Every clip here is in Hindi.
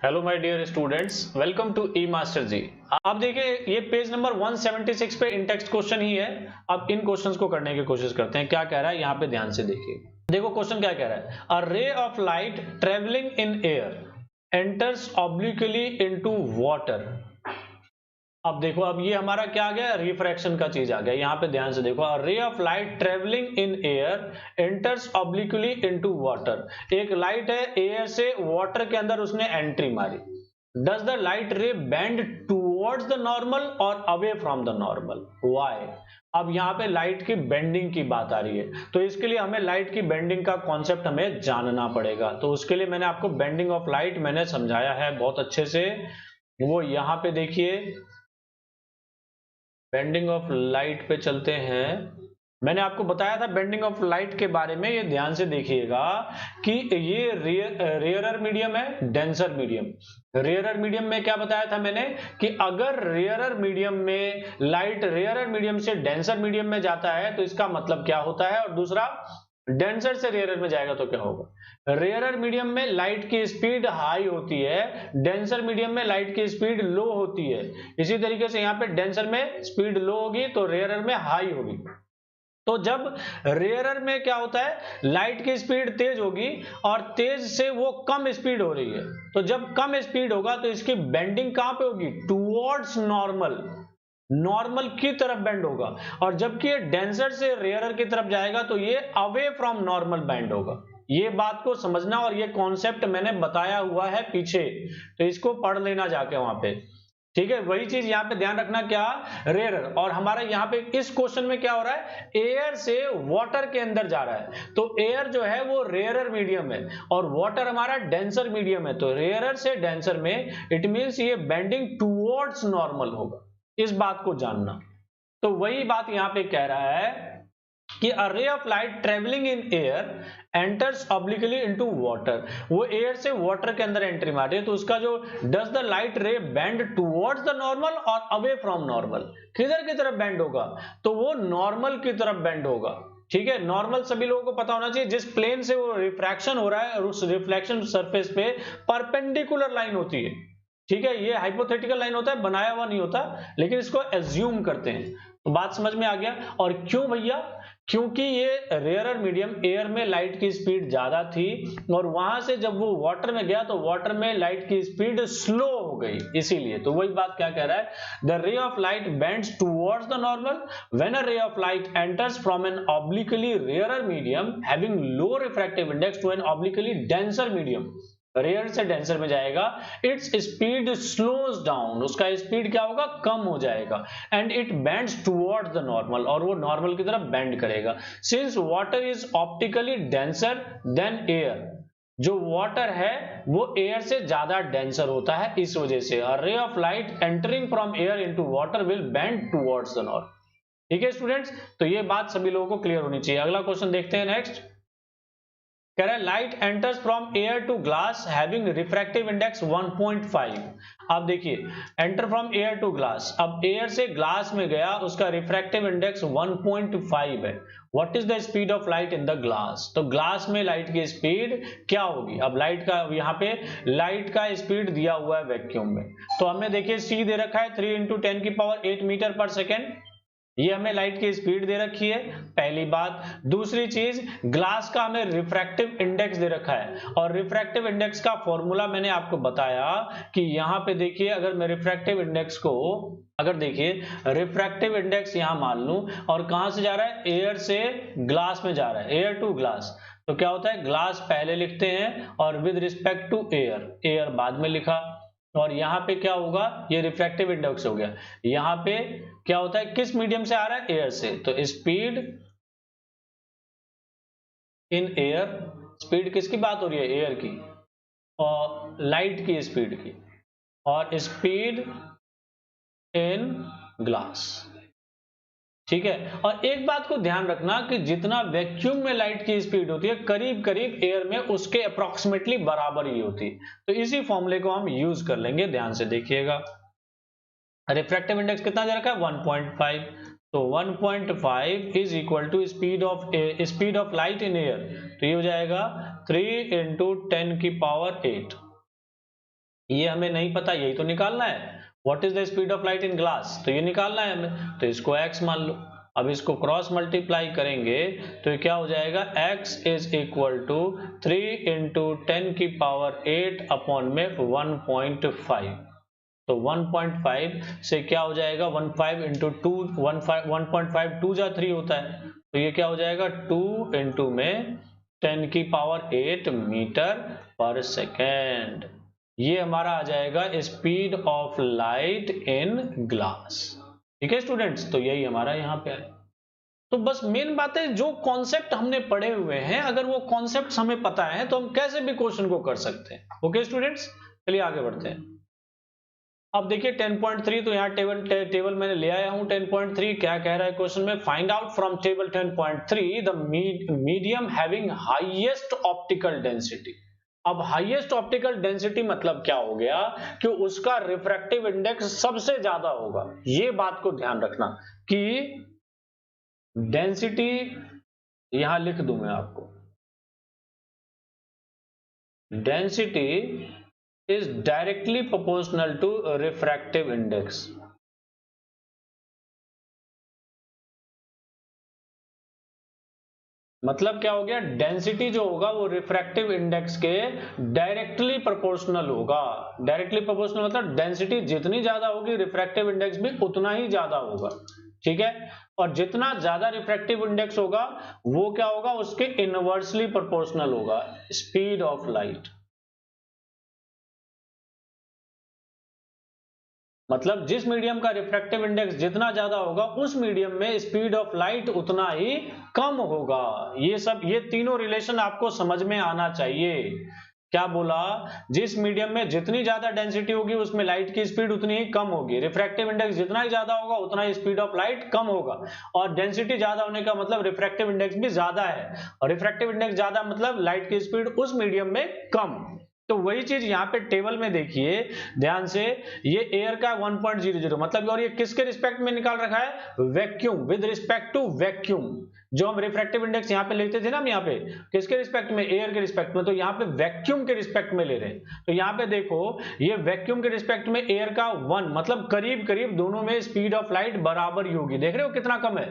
Hello my dear students, welcome to E master ji. आप देखिए ये पेज नंबर 176 पे इन टेक्स्ट क्वेश्चन ही है। अब इन क्वेश्चंस को करने की कोशिश करते हैं। क्या कह रहा है यहाँ पे ध्यान से देखिए। देखो क्वेश्चन क्या कह रहा है। A ray of light travelling in air enters obliquely into water. अब देखो, अब ये हमारा क्या आ गया, रिफ्रैक्शन का चीज आ गया। यहाँ पे ध्यान से देखो, ray of light travelling in air enters obliquely into water. एक लाइट है, एयर से वाटर के अंदर उसने एंट्री मारी। Does the light ray bend towards the normal और away from the normal? Why? अब यहाँ पे लाइट की बेंडिंग की बात आ रही है, तो इसके लिए हमें लाइट की बेंडिंग का कॉन्सेप्ट हमें जानना पड़ेगा। तो उसके लिए मैंने आपको बेंडिंग ऑफ लाइट मैंने समझाया है बहुत अच्छे से। वो यहाँ पे देखिए, बेंडिंग ऑफ लाइट पे चलते हैं। मैंने आपको बताया था बेंडिंग ऑफ लाइट के बारे में, ये ध्यान से देखिएगा कि ये रेयरर मीडियम है, डेंसर मीडियम। रेयरर मीडियम में क्या बताया था मैंने कि अगर रेयरर मीडियम में लाइट रेयरर मीडियम से डेंसर मीडियम में जाता है तो इसका मतलब क्या होता है, और दूसरा डेंसर से रेयरर में जाएगा तो क्या होगा। रेयरर मीडियम में लाइट की स्पीड हाई होती है, डेंसर मीडियम में लाइट की स्पीड लो होती है। इसी तरीके से यहाँ पे डेंसर में स्पीड लो होगी तो रेयरर में हाई होगी। तो जब रेयरर में क्या होता है, लाइट की स्पीड तेज होगी और तेज से वो कम स्पीड हो रही है, तो जब कम स्पीड होगा तो इसकी बेंडिंग कहां पे होगी, टुवर्ड्स नॉर्मल, नॉर्मल की तरफ बेंड होगा। और जबकि ये डेंसर से रेयरर की तरफ जाएगा तो ये अवे फ्रॉम नॉर्मल बेंड होगा। ये बात को समझना, और ये कॉन्सेप्ट मैंने बताया हुआ है पीछे, तो इसको पढ़ लेना जाके वहां पे। ठीक है, वही चीज यहाँ पे ध्यान रखना, क्या रेयरर। और हमारा यहाँ पे इस क्वेश्चन में क्या हो रहा है, एयर से वाटर के अंदर जा रहा है, तो एयर जो है वो रेयरर मीडियम है और वाटर हमारा डेंसर मीडियम है। तो रेयरर से डेंसर में इट मींस ये बेंडिंग टुवर्ड्स नॉर्मल होगा, इस बात को जानना। तो वही बात यहाँ पे कह रहा है कि a ray of light traveling in air enters obliquely into water। वो एयर से वाटर के अंदर एंट्री मार रही है, तो उसका जो does the light ray bend towards the normal और away from normal, किधर की तरफ बेंड होगा, तो वो नॉर्मल की तरफ बेंड होगा। ठीक है, नॉर्मल सभी लोगों को पता होना चाहिए, जिस प्लेन से वो रिफ्रैक्शन हो रहा है और उस रिफ्लेक्शन सरफेस पे परपेंडिकुलर लाइन होती है। ठीक है, ये हाइपोथेटिकल लाइन होता है, बनाया हुआ नहीं होता, लेकिन इसको एज्यूम करते हैं। तो बात समझ में आ गया। और क्यों भैया, क्योंकि ये रेयरर मीडियम, एयर में लाइट की स्पीड ज्यादा थी और वहां से जब वो वाटर में गया तो वाटर में लाइट की स्पीड स्लो हो गई, इसीलिए। तो वही बात क्या कह रहा है, the ray of light bends towards the normal when a ray of light enters from an obliquely rarer medium having low refractive index to an obliquely denser medium. Rarer से डेंसर में जाएगा, इट्स स्पीड स्लोज डाउन, उसका स्पीड क्या होगा, कम हो जाएगा। And it bends towards the normal, और वो नॉर्मल की तरफ बेंड करेगा। Since water is optically denser than air, जो वाटर है वो एयर से ज्यादा डेंसर होता है, इस वजह से a ray of light entering from air into water will bend towards the north. ठीक है स्टूडेंट्स, तो ये बात सभी लोगों को क्लियर होनी चाहिए। अगला क्वेश्चन देखते हैं नेक्स्ट। कह रहा है light enters from air to glass having refractive index 1.5। अब देखिए, enter from air to glass, अब एयर से ग्लास में गया, उसका रिफ्रैक्टिव इंडेक्स 1.5 है। What is the speed of light in the glass? तो ग्लास में लाइट की स्पीड क्या होगी? अब लाइट का, यहाँ पे लाइट का स्पीड दिया हुआ है वैक्यूम में, तो हमें देखिए सी दे रखा है 3 × 10⁸ मीटर पर सेकेंड। ये हमें लाइट की स्पीड दे रखी है, पहली बात। दूसरी चीज, ग्लास का हमें रिफ्रैक्टिव इंडेक्स दे रखा है, और रिफ्रैक्टिव इंडेक्स का फॉर्मूला मैंने आपको बताया कि यहां पे देखिए, अगर मैं रिफ्रैक्टिव इंडेक्स को, अगर देखिए रिफ्रैक्टिव इंडेक्स यहां मान लूं, और कहां से जा रहा है, एयर से ग्लास में जा रहा है, एयर टू ग्लास, तो क्या होता है, ग्लास पहले लिखते हैं और with respect to air, air बाद में लिखा। और यहाँ पे क्या होगा, ये रिफ्रैक्टिव इंडेक्स हो गया। यहाँ पे क्या होता है, किस मीडियम से आ रहा है, एयर से, तो स्पीड इन एयर, स्पीड किसकी बात हो रही है, एयर की, और लाइट की स्पीड की, और स्पीड इन ग्लास। ठीक है, और एक बात को ध्यान रखना कि जितना वैक्यूम में लाइट की स्पीड होती है, करीब करीब एयर में उसके अप्रोक्सीमेटली बराबर ही होती है। तो इसी फॉर्मूले को हम यूज कर लेंगे, ध्यान से देखिएगा। रिफ्रैक्टिव इंडेक्स कितना दे रखा है, 1.5, तो 1.5 is equal to speed of light in air, तो ये हो जाएगा 3 × 10⁸। ये हमें नहीं पता, यही तो निकालना है। What is the speed of light in glass, तो ये निकालना है हमें, तो इसको x मान लो। अब इसको क्रॉस मल्टीप्लाई करेंगे तो ये क्या हो जाएगा, x is equal to 3 into 10 की पावर 8 अपॉन में 1.5। तो 1.5 से क्या हो जाएगा, 15 इंटू 2, 1.5 2 जा 3 होता है, तो ये क्या हो जाएगा 2 इंटू में 10 की पावर 8 मीटर पर सेकेंड। ये हमारा आ जाएगा speed of light in glass. ठीक है स्टूडेंट्स, तो यही हमारा यहाँ पे है। तो बस मेन बात है, जो कॉन्सेप्ट हमने पढ़े हुए हैं अगर वो कॉन्सेप्ट हमें पता है तो हम कैसे भी क्वेश्चन को कर सकते हैं। ओके स्टूडेंट्स, चलिए आगे बढ़ते हैं। अब देखिए 10.3, तो यहाँ टेबल मैंने ले आया हूं। 10.3 क्या कह रहा है क्वेश्चन में, find out from table 10.3 the medium having highest optical density. अब हाईएस्ट ऑप्टिकल डेंसिटी मतलब क्या हो गया कि उसका रिफ्रैक्टिव इंडेक्स सबसे ज्यादा होगा। ये बात को ध्यान रखना कि डेंसिटी यहां लिख दूं मैं आपको, density is directly proportional to refractive index। मतलब क्या हो गया, डेंसिटी जो होगा वो रिफ्रैक्टिव इंडेक्स के डायरेक्टली प्रोपोर्शनल होगा। डायरेक्टली प्रोपोर्शनल मतलब डेंसिटी जितनी ज्यादा होगी रिफ्रैक्टिव इंडेक्स भी उतना ही ज्यादा होगा। ठीक है, और जितना ज्यादा रिफ्रैक्टिव इंडेक्स होगा वो क्या होगा, उसके इनवर्सली प्रोपोर्शनल होगा स्पीड ऑफ लाइट। मतलब जिस मीडियम का रिफ्रैक्टिव इंडेक्स जितना ज्यादा होगा उस मीडियम में स्पीड ऑफ लाइट उतना ही कम होगा। ये तीनों रिलेशन आपको समझ में आना चाहिए। क्या बोला, जिस मीडियम में जितनी ज्यादा डेंसिटी होगी उसमें लाइट की स्पीड उतनी ही कम होगी। रिफ्रैक्टिव इंडेक्स जितना ही ज्यादा होगा उतना ही स्पीड ऑफ लाइट कम होगा। और डेंसिटी ज्यादा होने का मतलब रिफ्रैक्टिव इंडेक्स भी ज्यादा है, और रिफ्रैक्टिव इंडेक्स ज्यादा मतलब लाइट की स्पीड उस मीडियम में कम। तो वही चीज यहाँ पे टेबल में देखिए ध्यान से, ये एयर का 1.00 मतलब, और ये किसके रिस्पेक्ट में निकाल रखा है, vacuum, with respect to vacuum. जो हम रिफ्रैक्टिव इंडेक्स यहाँ पे लिखते थे ना, हम यहाँ पे किसके रिस्पेक्ट में, एयर के रिस्पेक्ट में, तो यहाँ पे वैक्यूम के रिस्पेक्ट में ले रहे हैं। तो यहाँ पे देखो ये वैक्यूम के रिस्पेक्ट में एयर का 1 मतलब करीब करीब दोनों में स्पीड ऑफ लाइट बराबर ही होगी। देख रहे हो कितना कम है,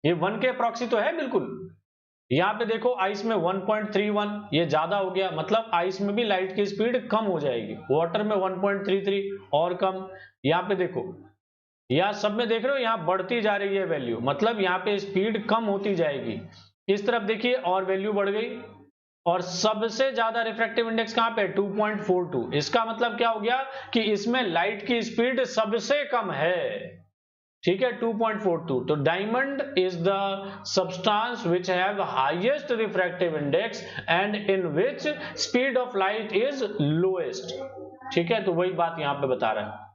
ये 1 के अप्रॉक्सी तो है बिल्कुल। यहाँ पे देखो आइस में 1.31, ये ज्यादा हो गया, मतलब आइस में भी लाइट की स्पीड कम हो जाएगी। वाटर में 1.33 और कम। यहाँ पे देखो, यहाँ सब में देख रहे हो यहाँ बढ़ती जा रही है वैल्यू, मतलब यहाँ पे स्पीड कम होती जाएगी। इस तरफ देखिए और वैल्यू बढ़ गई, और सबसे ज्यादा रिफ्रैक्टिव इंडेक्स कहां पे, 2.42। इसका मतलब क्या हो गया कि इसमें लाइट की स्पीड सबसे कम है। ठीक है, 2.42। तो diamond is the substance which have highest refractive index and in which speed of light is lowest. ठीक है, तो वही बात यहां पे बता रहा है।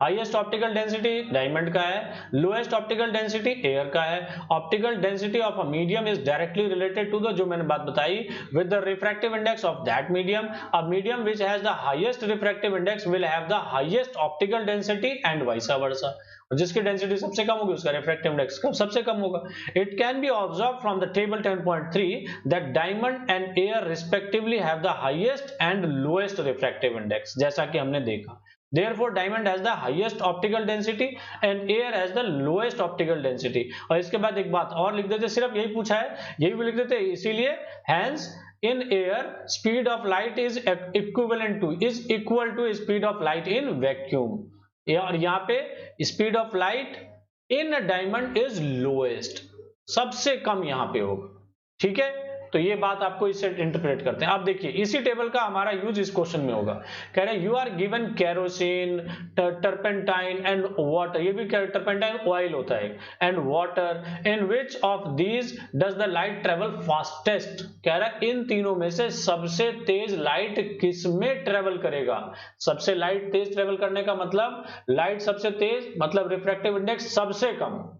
हाईएस्ट ऑप्टिकल डेंसिटी डायमंड का है, लोएस्ट ऑप्टिकल डेंसिटी एयर का है। Optical density of a medium is directly related to the, जो मैंने बात बताई, with the refractive index of that medium. A medium which has the highest refractive index will have the highest optical density and vice versa. जिसकी डेंसिटी सबसे कम होगी उसका रिफ्रैक्टिव इंडेक्स सबसे कम होगा। It can be observe from the table 10.3 that diamond and air respectively have the highest and lowest refractive index, जैसा कि हमने देखा। Therefore, diamond has the highest optical density and air has the lowest optical density। और इसके बाद एक बात और लिख देते, सिर्फ यही पूछा है, यही भी लिख देते, इसीलिए hence in air speed of light is equal to speed of light in vacuum। और यहाँ पे speed of light in diamond is lowest, सबसे कम यहाँ पे होगा। ठीक है, तो ये बात आपको इससे इंटरप्रेट करते हैं। अब देखिए इसी टेबल का हमारा यूज इस क्वेश्चन में होगा। कह रहे हैं you are given kerosene, turpentine and water, ये भी टर्पेंटाइन ऑयल होता है, and water, in which of these does the light travel fastest. कह रहा है इन तीनों में से सबसे तेज लाइट किस में ट्रेवल करेगा। सबसे लाइट तेज ट्रेवल करने का मतलब लाइट सबसे तेज मतलब रिफ्रैक्टिव इंडेक्स सबसे कम।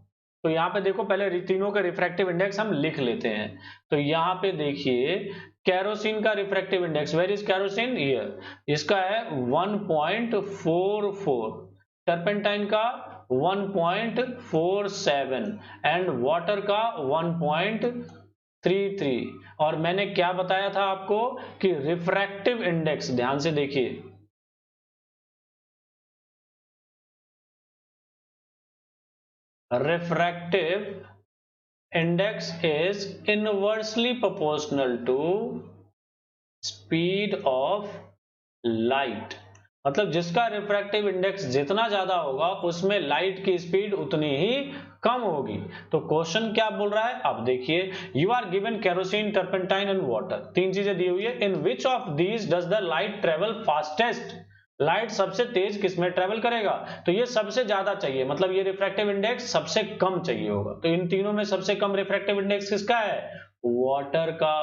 तो यहाँ पे देखो पहले तीनों का रिफ्रैक्टिव इंडेक्स हम लिख लेते हैं। तो यहाँ पे देखिए कैरोसिन का refractive index, where is kerosene, here, इसका है 1.44, टर्पेंटाइन का 1.47 एंड वाटर का 1.33। और मैंने क्या बताया था आपको कि रिफ्रैक्टिव इंडेक्स, ध्यान से देखिए, refractive index is inversely proportional to speed of light। मतलब जिसका रिफ्रैक्टिव इंडेक्स जितना ज्यादा होगा उसमें लाइट की स्पीड उतनी ही कम होगी। तो क्वेश्चन क्या बोल रहा है, अब देखिए, you are given kerosene, turpentine and water, तीन चीजें दी हुई है। In which of these does the light travel fastest, light सबसे तेज किसमें ट्रेवल करेगा, तो ये सबसे ज्यादा चाहिए, मतलब ये रिफ्रैक्टिव इंडेक्स सबसे कम चाहिए होगा। तो इन तीनों में सबसे कम रिफ्रैक्टिव इंडेक्स किसका है, वाटर का,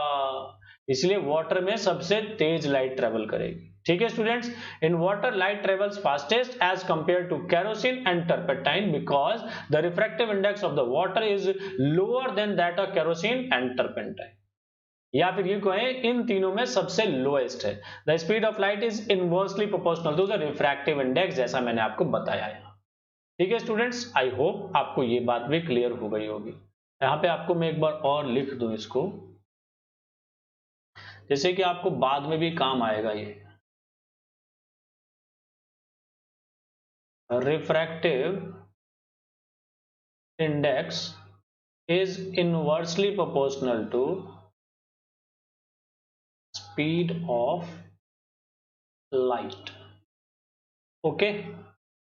इसलिए वाटर में सबसे तेज लाइट ट्रेवल करेगी। ठीक है students, in water light travels fastest as compare to kerosene and turpentine because the refractive index of the water is lower than that of kerosene and turpentine. या फिर ये कहें इन तीनों में सबसे लोएस्ट है। The speed of light is inversely proportional to the refractive index, जैसा मैंने आपको बताया है। ठीक है स्टूडेंट्स, आई होप आपको ये बात भी क्लियर हो गई होगी। यहाँ पे आपको मैं एक बार और लिख दूं इसको, जैसे कि आपको बाद में भी काम आएगा। ये refractive index is inversely proportional to speed of light। Okay,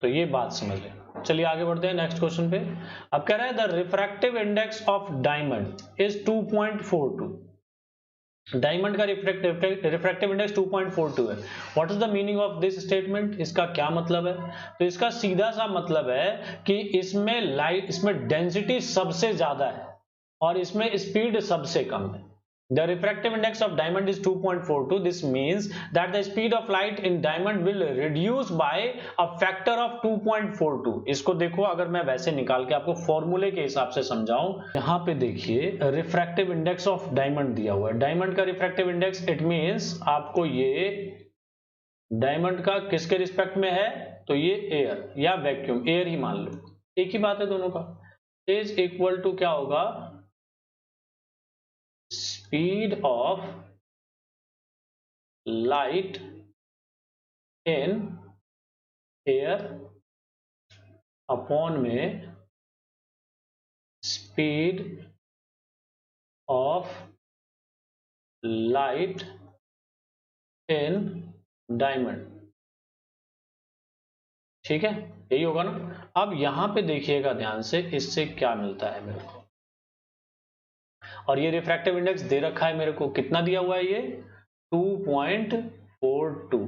तो ये बात समझ लें। चलिए आगे बढ़ते हैं नेक्स्ट क्वेश्चन पे। अब कह रहा है the refractive index of diamond is 2.42। Diamond का रिफ्रैक्टिव इंडेक्स 2.42 है। What is the meaning of this statement, इसका क्या मतलब है, तो इसका सीधा सा मतलब है कि इसमें डेंसिटी सबसे ज्यादा है और इसमें स्पीड सबसे कम है। The refractive index of diamond is 2.42. This means that the speed of light in diamond will reduce by a factor of 2.42। इसको देखो, अगर मैं वैसे निकाल के आपको फॉर्मूले के हिसाब से समझाऊं, यहाँ पे देखिए रिफ्रैक्टिव इंडेक्स ऑफ डायमंड दिया हुआ है। डायमंड का रिफ्रैक्टिव इंडेक्स, इट मीन्स आपको ये डायमंड का किसके रिस्पेक्ट में है, तो ये एयर या वैक्यूम, एयर ही मान लो, एक ही बात है दोनों का, इज इक्वल टू क्या होगा, speed of light in air upon में speed of light in diamond। ठीक है, यही होगा ना। अब यहां पे देखिएगा ध्यान से, इससे क्या मिलता है मेरे को, और ये रिफ्रैक्टिव इंडेक्स दे रखा है मेरे को, कितना दिया हुआ है ये 2.42।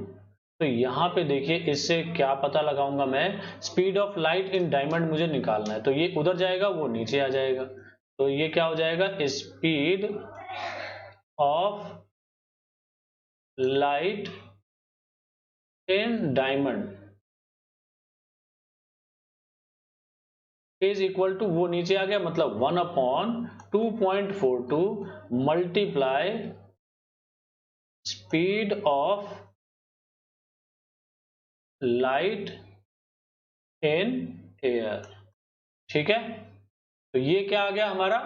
तो यहां पे देखिए, इससे क्या पता लगाऊंगा मैं, speed of light in diamond मुझे निकालना है, तो ये उधर जाएगा, वो नीचे आ जाएगा, तो ये क्या हो जाएगा, speed of light in diamond is equal to, वो नीचे आ गया, मतलब 1/2.42 multiply speed of light in air. ठीक है, तो ये क्या आ गया हमारा,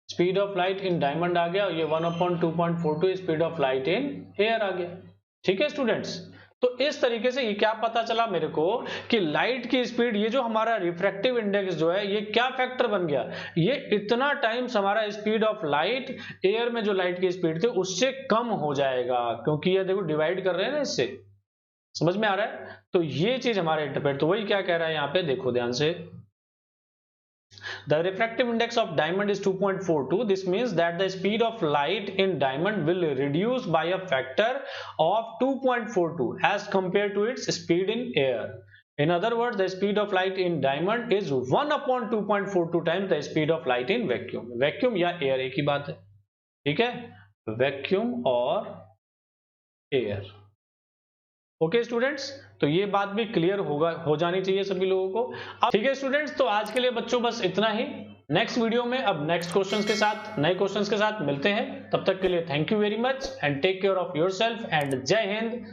speed of light in diamond आ गया, और ये 1/2.42 speed of light in air आ गया। ठीक है स्टूडेंट्स, तो इस तरीके से ये क्या पता चला मेरे को कि लाइट की स्पीड, ये जो हमारा रिफ्रैक्टिव इंडेक्स जो है, ये क्या फैक्टर बन गया, ये इतना टाइम्स हमारा स्पीड ऑफ लाइट, एयर में जो लाइट की स्पीड थी उससे कम हो जाएगा, क्योंकि ये देखो डिवाइड कर रहे हैं ना, इससे समझ में आ रहा है। तो ये चीज हमारा इंटरप्रेट, तो वही क्या कह रहा है यहाँ पे, देखो ध्यान से, The refractive index of diamond is 2.42. This means that the speed of light in diamond will reduce by a factor of 2.42 as compared to its speed in air. In other words, the speed of light in diamond is 1/2.42 times the speed of light in vacuum. Vacuum या air एक ही बात है, ठीक है, vacuum और air। ओके स्टूडेंट्स, तो ये बात भी क्लियर हो जानी चाहिए सभी लोगों को। ठीक है स्टूडेंट्स, तो आज के लिए बच्चों बस इतना ही। नेक्स्ट वीडियो में अब नेक्स्ट क्वेश्चंस के साथ, नए क्वेश्चंस के साथ मिलते हैं। तब तक के लिए thank you very much and take care of yourself and जय हिंद,